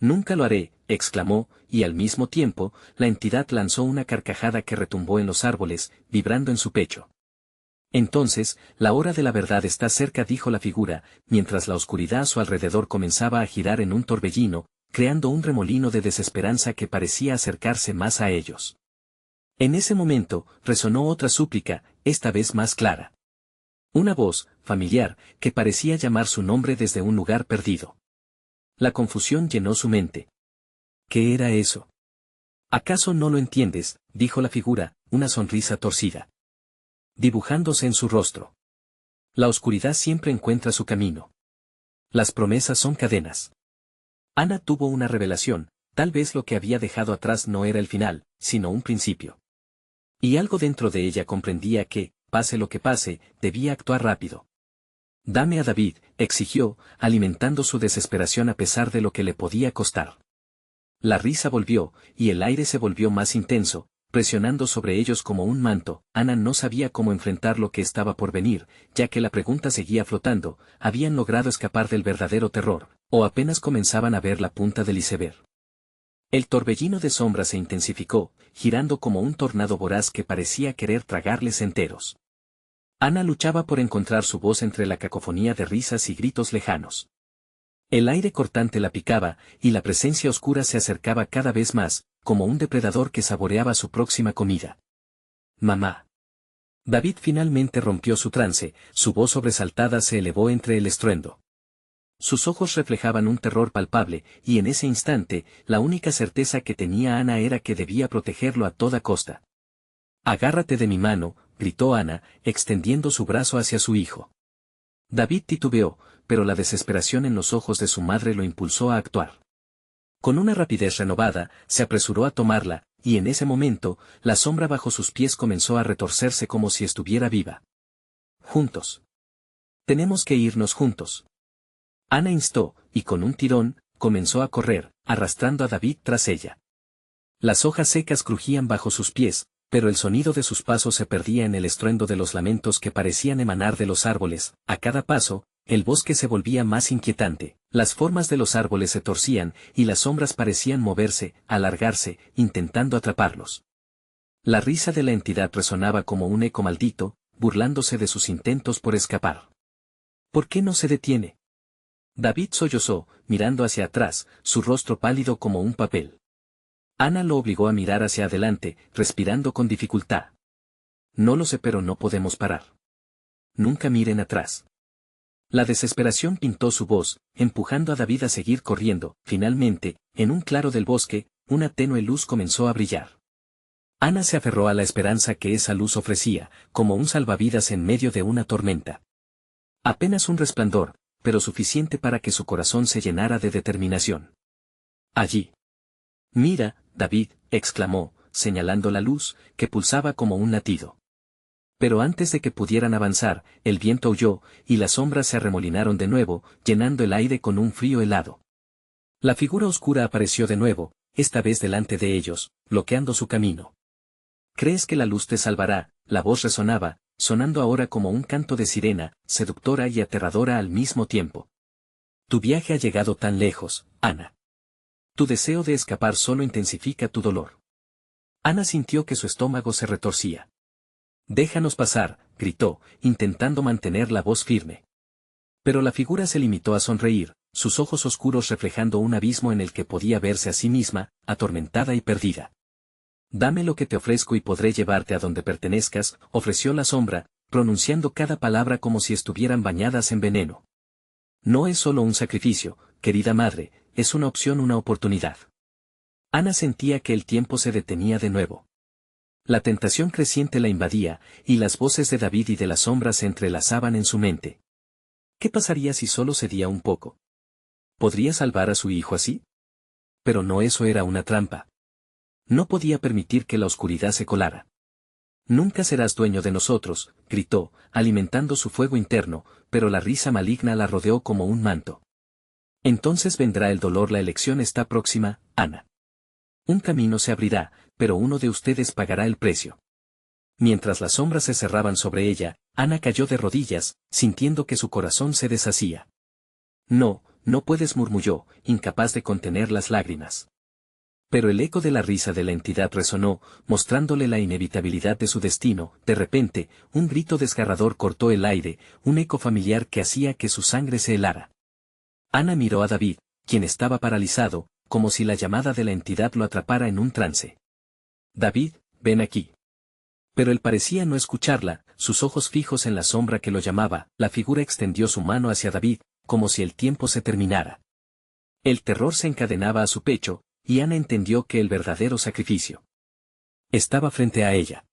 «Nunca lo haré», exclamó, y al mismo tiempo, la entidad lanzó una carcajada que retumbó en los árboles, vibrando en su pecho. Entonces, la hora de la verdad está cerca, dijo la figura, mientras la oscuridad a su alrededor comenzaba a girar en un torbellino, creando un remolino de desesperanza que parecía acercarse más a ellos. En ese momento, resonó otra súplica, esta vez más clara. Una voz, familiar, que parecía llamar su nombre desde un lugar perdido. La confusión llenó su mente. ¿Qué era eso? ¿Acaso no lo entiendes?, dijo la figura, una sonrisa torcida dibujándose en su rostro. La oscuridad siempre encuentra su camino. Las promesas son cadenas. Ana tuvo una revelación, tal vez lo que había dejado atrás no era el final, sino un principio. Y algo dentro de ella comprendía que, pase lo que pase, debía actuar rápido. «Dame a David», exigió, alimentando su desesperación a pesar de lo que le podía costar. La risa volvió, y el aire se volvió más intenso, presionando sobre ellos como un manto. Ana no sabía cómo enfrentar lo que estaba por venir, ya que la pregunta seguía flotando, ¿habían logrado escapar del verdadero terror, o apenas comenzaban a ver la punta del iceberg? El torbellino de sombras se intensificó, girando como un tornado voraz que parecía querer tragarles enteros. Ana luchaba por encontrar su voz entre la cacofonía de risas y gritos lejanos. El aire cortante la picaba, y la presencia oscura se acercaba cada vez más, como un depredador que saboreaba su próxima comida. «Mamá». David finalmente rompió su trance, su voz sobresaltada se elevó entre el estruendo. Sus ojos reflejaban un terror palpable, y en ese instante, la única certeza que tenía Ana era que debía protegerlo a toda costa. «Agárrate de mi mano», gritó Ana, extendiendo su brazo hacia su hijo. David titubeó, pero la desesperación en los ojos de su madre lo impulsó a actuar. Con una rapidez renovada, se apresuró a tomarla, y en ese momento, la sombra bajo sus pies comenzó a retorcerse como si estuviera viva. «Juntos. Tenemos que irnos juntos». Ana instó, y con un tirón, comenzó a correr, arrastrando a David tras ella. Las hojas secas crujían bajo sus pies, pero el sonido de sus pasos se perdía en el estruendo de los lamentos que parecían emanar de los árboles. A cada paso, el bosque se volvía más inquietante, las formas de los árboles se torcían, y las sombras parecían moverse, alargarse, intentando atraparlos. La risa de la entidad resonaba como un eco maldito, burlándose de sus intentos por escapar. «¿Por qué no se detiene?». David sollozó, mirando hacia atrás, su rostro pálido como un papel. Ana lo obligó a mirar hacia adelante, respirando con dificultad. «No lo sé, pero no podemos parar. Nunca miren atrás». La desesperación pintó su voz, empujando a David a seguir corriendo. Finalmente, en un claro del bosque, una tenue luz comenzó a brillar. Ana se aferró a la esperanza que esa luz ofrecía, como un salvavidas en medio de una tormenta. Apenas un resplandor, pero suficiente para que su corazón se llenara de determinación. «Allí». «Mira, David», exclamó, señalando la luz, que pulsaba como un latido. Pero antes de que pudieran avanzar, el viento aulló, y las sombras se arremolinaron de nuevo, llenando el aire con un frío helado. La figura oscura apareció de nuevo, esta vez delante de ellos, bloqueando su camino. «¿Crees que la luz te salvará?», la voz resonaba, sonando ahora como un canto de sirena, seductora y aterradora al mismo tiempo. «Tu viaje ha llegado tan lejos, Ana. Tu deseo de escapar solo intensifica tu dolor». Ana sintió que su estómago se retorcía. «Déjanos pasar», gritó, intentando mantener la voz firme. Pero la figura se limitó a sonreír, sus ojos oscuros reflejando un abismo en el que podía verse a sí misma, atormentada y perdida. Dame lo que te ofrezco y podré llevarte a donde pertenezcas, ofreció la sombra, pronunciando cada palabra como si estuvieran bañadas en veneno. No es solo un sacrificio, querida madre, es una opción, una oportunidad. Ana sentía que el tiempo se detenía de nuevo. La tentación creciente la invadía, y las voces de David y de la sombra se entrelazaban en su mente. ¿Qué pasaría si solo cedía un poco? ¿Podría salvar a su hijo así? Pero no, eso era una trampa. No podía permitir que la oscuridad se colara. Nunca serás dueño de nosotros, gritó, alimentando su fuego interno, pero la risa maligna la rodeó como un manto. Entonces vendrá el dolor, la elección está próxima, Ana. Un camino se abrirá, pero uno de ustedes pagará el precio. Mientras las sombras se cerraban sobre ella, Ana cayó de rodillas, sintiendo que su corazón se deshacía. No, no puedes, murmulló, incapaz de contener las lágrimas. Pero el eco de la risa de la entidad resonó, mostrándole la inevitabilidad de su destino. De repente, un grito desgarrador cortó el aire, un eco familiar que hacía que su sangre se helara. Ana miró a David, quien estaba paralizado, como si la llamada de la entidad lo atrapara en un trance. David, ven aquí. Pero él parecía no escucharla, sus ojos fijos en la sombra que lo llamaba. La figura extendió su mano hacia David, como si el tiempo se terminara. El terror se encadenaba a su pecho, y Ana entendió que el verdadero sacrificio estaba frente a ella.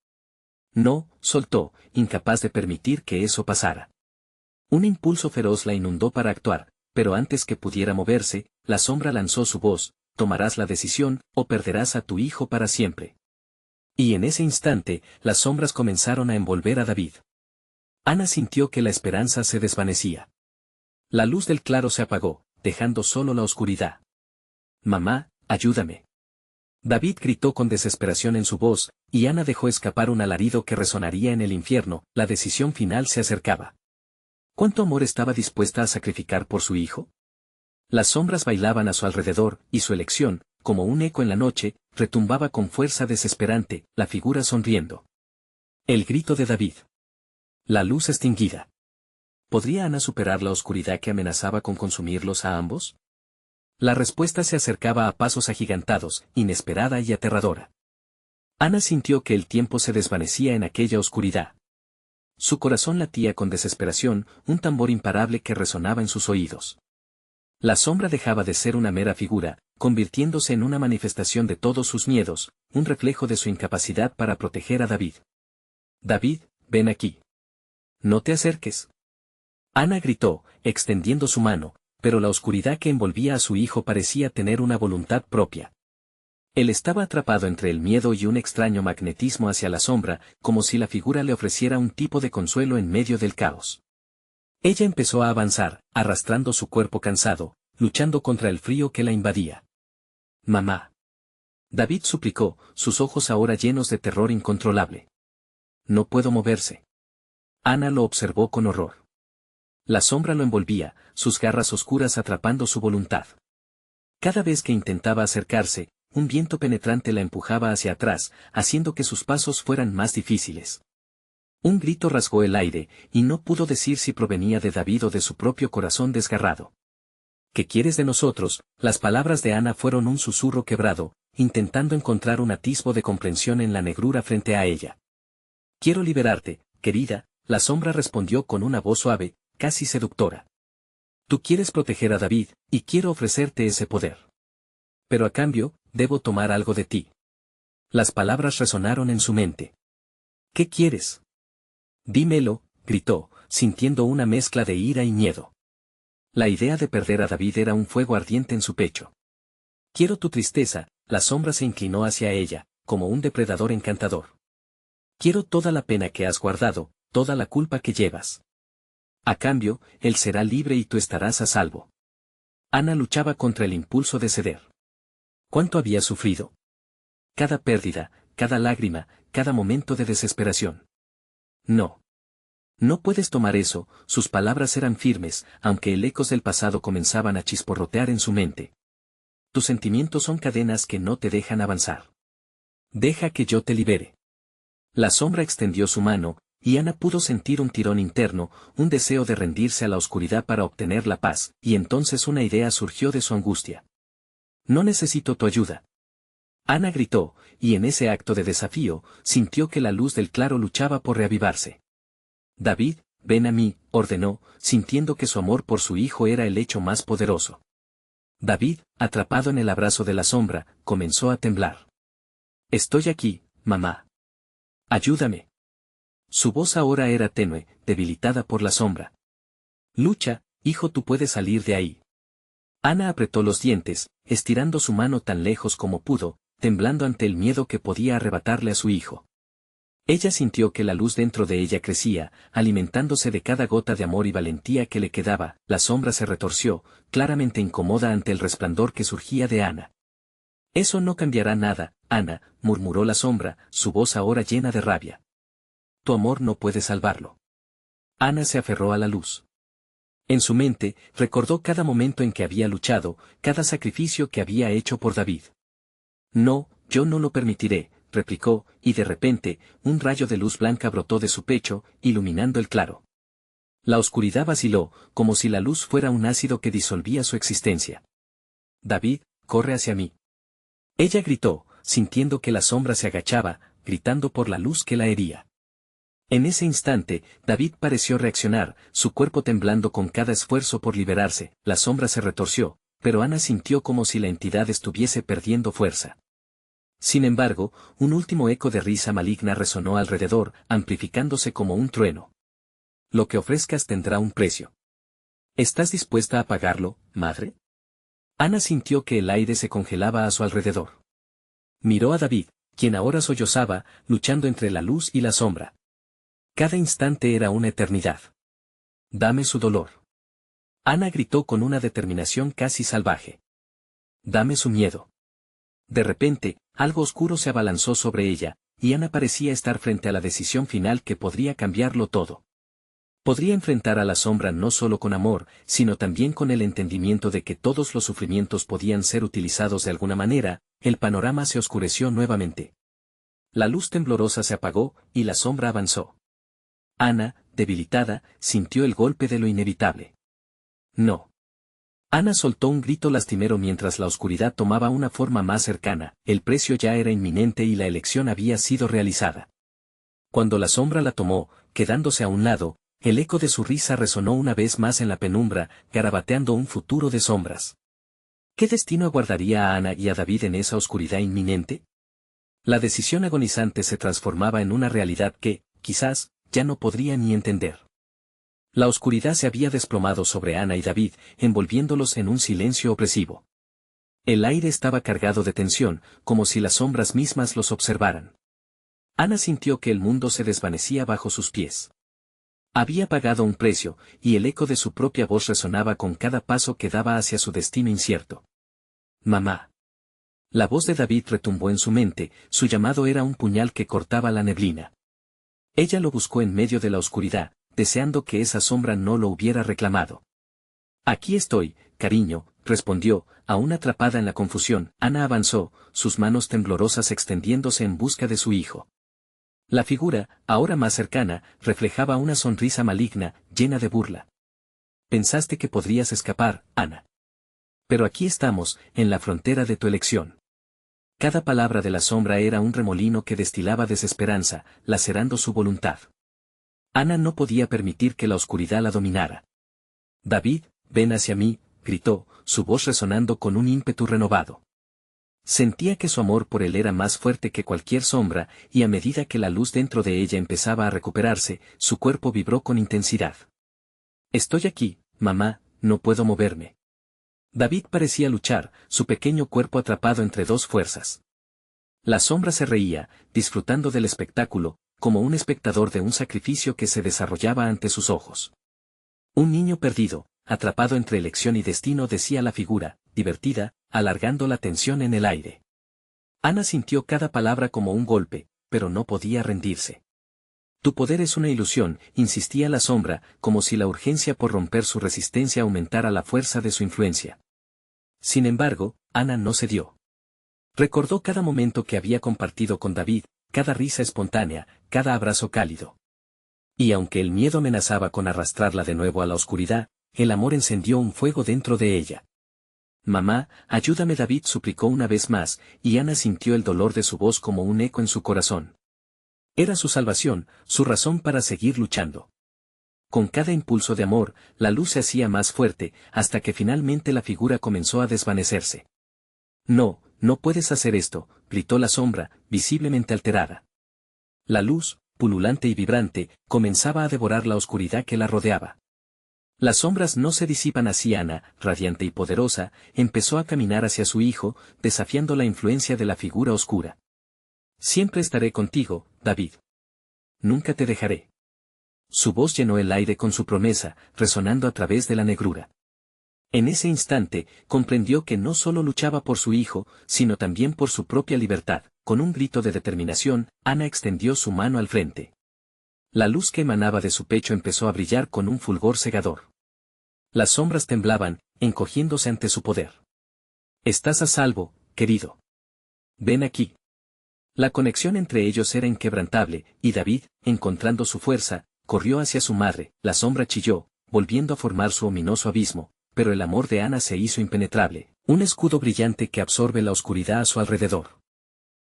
No, soltó, incapaz de permitir que eso pasara. Un impulso feroz la inundó para actuar, pero antes que pudiera moverse, la sombra lanzó su voz: tomarás la decisión, o perderás a tu hijo para siempre. Y en ese instante, las sombras comenzaron a envolver a David. Ana sintió que la esperanza se desvanecía. La luz del claro se apagó, dejando solo la oscuridad. Mamá, ayúdame. David gritó con desesperación en su voz, y Ana dejó escapar un alarido que resonaría en el infierno. La decisión final se acercaba. ¿Cuánto amor estaba dispuesta a sacrificar por su hijo? Las sombras bailaban a su alrededor, y su elección, como un eco en la noche, retumbaba con fuerza desesperante, la figura sonriendo. El grito de David. La luz extinguida. ¿Podría Ana superar la oscuridad que amenazaba con consumirlos a ambos? La respuesta se acercaba a pasos agigantados, inesperada y aterradora. Ana sintió que el tiempo se desvanecía en aquella oscuridad. Su corazón latía con desesperación, un tambor imparable que resonaba en sus oídos. La sombra dejaba de ser una mera figura, convirtiéndose en una manifestación de todos sus miedos, un reflejo de su incapacidad para proteger a David. David, ven aquí. No te acerques. Ana gritó, extendiendo su mano, pero la oscuridad que envolvía a su hijo parecía tener una voluntad propia. Él estaba atrapado entre el miedo y un extraño magnetismo hacia la sombra, como si la figura le ofreciera un tipo de consuelo en medio del caos. Ella empezó a avanzar, arrastrando su cuerpo cansado, luchando contra el frío que la invadía. Mamá. David suplicó, sus ojos ahora llenos de terror incontrolable. No puedo moverse. Ana lo observó con horror. La sombra lo envolvía, sus garras oscuras atrapando su voluntad. Cada vez que intentaba acercarse, un viento penetrante la empujaba hacia atrás, haciendo que sus pasos fueran más difíciles. Un grito rasgó el aire, y no pudo decir si provenía de David o de su propio corazón desgarrado. ¿Qué quieres de nosotros? Las palabras de Ana fueron un susurro quebrado, intentando encontrar un atisbo de comprensión en la negrura frente a ella. Quiero liberarte, querida, la sombra respondió con una voz suave, casi seductora. Tú quieres proteger a David, y quiero ofrecerte ese poder. Pero a cambio, debo tomar algo de ti. Las palabras resonaron en su mente. ¿Qué quieres? Dímelo, gritó, sintiendo una mezcla de ira y miedo. La idea de perder a David era un fuego ardiente en su pecho. Quiero tu tristeza. La sombra se inclinó hacia ella, como un depredador encantador. Quiero toda la pena que has guardado, toda la culpa que llevas. A cambio, él será libre y tú estarás a salvo. Ana luchaba contra el impulso de ceder. ¿Cuánto había sufrido? Cada pérdida, cada lágrima, cada momento de desesperación. No. No puedes tomar eso. Sus palabras eran firmes, aunque el ecos del pasado comenzaban a chisporrotear en su mente. Tus sentimientos son cadenas que no te dejan avanzar. Deja que yo te libere. La sombra extendió su mano, y Ana pudo sentir un tirón interno, un deseo de rendirse a la oscuridad para obtener la paz, y entonces una idea surgió de su angustia. No necesito tu ayuda. Ana gritó, y en ese acto de desafío, sintió que la luz del claro luchaba por reavivarse. David, ven a mí, ordenó, sintiendo que su amor por su hijo era el hecho más poderoso. David, atrapado en el abrazo de la sombra, comenzó a temblar. Estoy aquí, mamá. Ayúdame. Su voz ahora era tenue, debilitada por la sombra. Lucha, hijo, tú puedes salir de ahí. Ana apretó los dientes, estirando su mano tan lejos como pudo, temblando ante el miedo que podía arrebatarle a su hijo. Ella sintió que la luz dentro de ella crecía, alimentándose de cada gota de amor y valentía que le quedaba. La sombra se retorció, claramente incómoda ante el resplandor que surgía de Ana. Eso no cambiará nada, Ana, murmuró la sombra, su voz ahora llena de rabia. Tu amor no puede salvarlo. Ana se aferró a la luz. En su mente, recordó cada momento en que había luchado, cada sacrificio que había hecho por David. No, yo no lo permitiré, replicó, y de repente, un rayo de luz blanca brotó de su pecho, iluminando el claro. La oscuridad vaciló, como si la luz fuera un ácido que disolvía su existencia. David, corre hacia mí. Ella gritó, sintiendo que la sombra se agachaba, gritando por la luz que la hería. En ese instante, David pareció reaccionar, su cuerpo temblando con cada esfuerzo por liberarse. La sombra se retorció, pero Ana sintió como si la entidad estuviese perdiendo fuerza. Sin embargo, un último eco de risa maligna resonó alrededor, amplificándose como un trueno. Lo que ofrezcas tendrá un precio. ¿Estás dispuesta a pagarlo, madre? Ana sintió que el aire se congelaba a su alrededor. Miró a David, quien ahora sollozaba, luchando entre la luz y la sombra. Cada instante era una eternidad. Dame su dolor. Ana gritó con una determinación casi salvaje. Dame su miedo. De repente, algo oscuro se abalanzó sobre ella, y Ana parecía estar frente a la decisión final que podría cambiarlo todo. Podría enfrentar a la sombra no solo con amor, sino también con el entendimiento de que todos los sufrimientos podían ser utilizados de alguna manera. El panorama se oscureció nuevamente. La luz temblorosa se apagó, y la sombra avanzó. Ana, debilitada, sintió el golpe de lo inevitable. No. Ana soltó un grito lastimero mientras la oscuridad tomaba una forma más cercana. El precio ya era inminente y la elección había sido realizada. Cuando la sombra la tomó, quedándose a un lado, el eco de su risa resonó una vez más en la penumbra, garabateando un futuro de sombras. ¿Qué destino aguardaría a Ana y a David en esa oscuridad inminente? La decisión agonizante se transformaba en una realidad que, quizás, ya no podría ni entender. La oscuridad se había desplomado sobre Ana y David, envolviéndolos en un silencio opresivo. El aire estaba cargado de tensión, como si las sombras mismas los observaran. Ana sintió que el mundo se desvanecía bajo sus pies. Había pagado un precio, y el eco de su propia voz resonaba con cada paso que daba hacia su destino incierto. Mamá. La voz de David retumbó en su mente, su llamado era un puñal que cortaba la neblina. Ella lo buscó en medio de la oscuridad, deseando que esa sombra no lo hubiera reclamado. Aquí estoy, cariño, respondió, aún atrapada en la confusión. Ana avanzó, sus manos temblorosas extendiéndose en busca de su hijo. La figura, ahora más cercana, reflejaba una sonrisa maligna, llena de burla. Pensaste que podrías escapar, Ana. Pero aquí estamos, en la frontera de tu elección. Cada palabra de la sombra era un remolino que destilaba desesperanza, lacerando su voluntad. Ana no podía permitir que la oscuridad la dominara. David, ven hacia mí, gritó, su voz resonando con un ímpetu renovado. Sentía que su amor por él era más fuerte que cualquier sombra, y a medida que la luz dentro de ella empezaba a recuperarse, su cuerpo vibró con intensidad. Estoy aquí, mamá, no puedo moverme. David parecía luchar, su pequeño cuerpo atrapado entre dos fuerzas. La sombra se reía, disfrutando del espectáculo, como un espectador de un sacrificio que se desarrollaba ante sus ojos. Un niño perdido, atrapado entre elección y destino, decía la figura, divertida, alargando la tensión en el aire. Ana sintió cada palabra como un golpe, pero no podía rendirse. Tu poder es una ilusión, insistía la sombra, como si la urgencia por romper su resistencia aumentara la fuerza de su influencia. Sin embargo, Ana no cedió. Recordó cada momento que había compartido con David, cada risa espontánea, cada abrazo cálido. Y aunque el miedo amenazaba con arrastrarla de nuevo a la oscuridad, el amor encendió un fuego dentro de ella. Mamá, ayúdame, David suplicó una vez más, y Ana sintió el dolor de su voz como un eco en su corazón. Era su salvación, su razón para seguir luchando. Con cada impulso de amor, la luz se hacía más fuerte, hasta que finalmente la figura comenzó a desvanecerse. No, no puedes hacer esto, gritó la sombra, visiblemente alterada. La luz, pululante y vibrante, comenzaba a devorar la oscuridad que la rodeaba. Las sombras no se disipan así. Ana, radiante y poderosa, empezó a caminar hacia su hijo, desafiando la influencia de la figura oscura. Siempre estaré contigo, David. Nunca te dejaré. Su voz llenó el aire con su promesa, resonando a través de la negrura. En ese instante, comprendió que no solo luchaba por su hijo, sino también por su propia libertad. Con un grito de determinación, Ana extendió su mano al frente. La luz que emanaba de su pecho empezó a brillar con un fulgor cegador. Las sombras temblaban, encogiéndose ante su poder. Estás a salvo, querido. Ven aquí. La conexión entre ellos era inquebrantable, y David, encontrando su fuerza, corrió hacia su madre. La sombra chilló, volviendo a formar su ominoso abismo, pero el amor de Ana se hizo impenetrable, un escudo brillante que absorbe la oscuridad a su alrededor.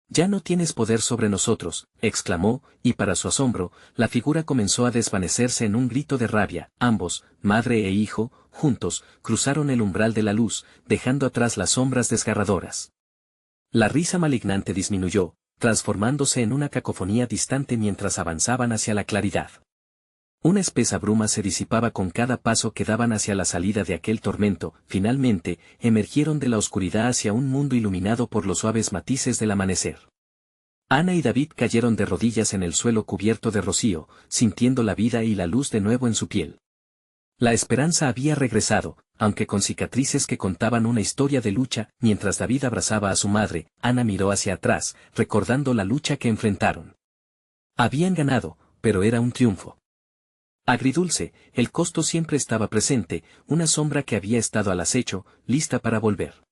Ya no tienes poder sobre nosotros, exclamó, y para su asombro, la figura comenzó a desvanecerse en un grito de rabia. Ambos, madre e hijo, juntos, cruzaron el umbral de la luz, dejando atrás las sombras desgarradoras. La risa malignante disminuyó, transformándose en una cacofonía distante mientras avanzaban hacia la claridad. Una espesa bruma se disipaba con cada paso que daban hacia la salida de aquel tormento. Finalmente, emergieron de la oscuridad hacia un mundo iluminado por los suaves matices del amanecer. Ana y David cayeron de rodillas en el suelo cubierto de rocío, sintiendo la vida y la luz de nuevo en su piel. La esperanza había regresado, aunque con cicatrices que contaban una historia de lucha. Mientras David abrazaba a su madre, Ana miró hacia atrás, recordando la lucha que enfrentaron. Habían ganado, pero era un triunfo agridulce. El costo siempre estaba presente, una sombra que había estado al acecho, lista para volver.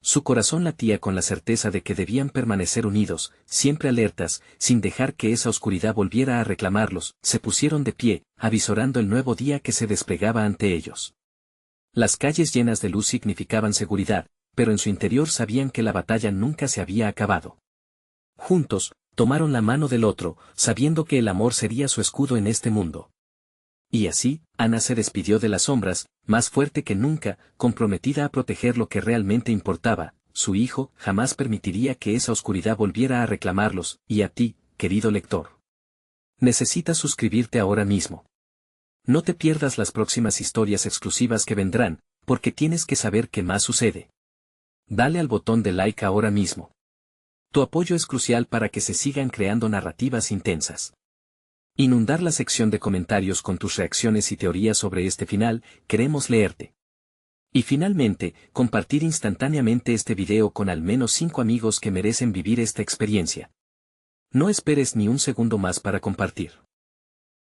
Su corazón latía con la certeza de que debían permanecer unidos, siempre alertas, sin dejar que esa oscuridad volviera a reclamarlos. Se pusieron de pie, avisorando el nuevo día que se desplegaba ante ellos. Las calles llenas de luz significaban seguridad, pero en su interior sabían que la batalla nunca se había acabado. Juntos, tomaron la mano del otro, sabiendo que el amor sería su escudo en este mundo. Y así, Ana se despidió de las sombras, más fuerte que nunca, comprometida a proteger lo que realmente importaba. Su hijo jamás permitiría que esa oscuridad volviera a reclamarlos. Y a ti, querido lector. Necesitas suscribirte ahora mismo. No te pierdas las próximas historias exclusivas que vendrán, porque tienes que saber qué más sucede. Dale al botón de like ahora mismo. Tu apoyo es crucial para que se sigan creando narrativas intensas. Inundar la sección de comentarios con tus reacciones y teorías sobre este final. Queremos leerte. Y finalmente, compartir instantáneamente este video con al menos 5 amigos que merecen vivir esta experiencia. No esperes ni un segundo más para compartir.